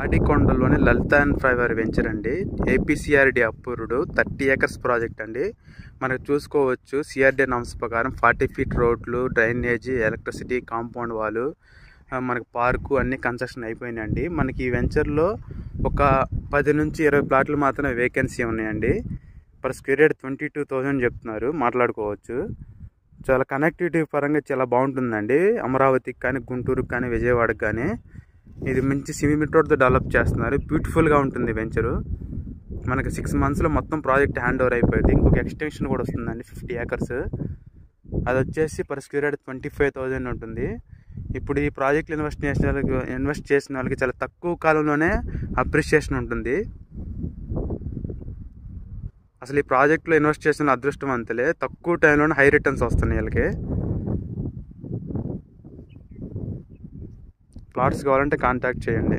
ఆడికొండలోని Lalitha and fibre venture అండి. ఏపీసీఆర్డీ approved 30 acres project అండి. మనకు చూసుకోవచ్చు సిఆర్డీ నామ్స్ ప్రకారం 40 feet రోడ్లు, డ్రైనేజ్, ఎలక్ట్రిసిటీ, కాంపౌండ్ వాల్, మనకి పార్కు అన్ని కన్స్ట్రక్షన్ అయిపోయినాయండి. మనకి ఈ వెంచర్లో ఒక 10 నుంచి 20 ప్లాట్లు మాత్రమే వేకెన్సీ ఉన్నాయండి. పర్ స్క్వేర్ యార్డ్ 22,000 చెప్తున్నారు, మాట్లాడుకోవచ్చు. చాలా కనెక్టివిటీ పరంగా చాలా బాగుంటుందండి. అమరావతికి కానీ, గుంటూరుకి కానీ, విజయవాడకి కానీ ఇది మంచి సిమెంట్ రోడ్తో డెవలప్ చేస్తున్నారు. బ్యూటిఫుల్గా ఉంటుంది వెంచరు. మనకి 6 monthsలో మొత్తం ప్రాజెక్ట్ హ్యాండ్ ఓవర్ అయిపోయింది. ఇంకొక ఎక్స్టెన్షన్ కూడా వస్తుందండి 50 acres. అది వచ్చేసి పర్ స్క్వేర్ యార్డ్ 25,000 ఉంటుంది. ఇప్పుడు ఈ ప్రాజెక్టులు ఇన్వెస్ట్ చేసిన వాళ్ళకి చాలా తక్కువ కాలంలోనే అప్రిషియేషన్ ఉంటుంది. అసలు ఈ ప్రాజెక్టులో ఇన్వెస్ట్ చేసిన అదృష్టవంతులే, తక్కువ టైంలోనే హై రిటర్న్స్ వస్తున్నాయి వీళ్ళకి. ప్లాట్స్ కావాలంటే కాంటాక్ట్ చేయండి.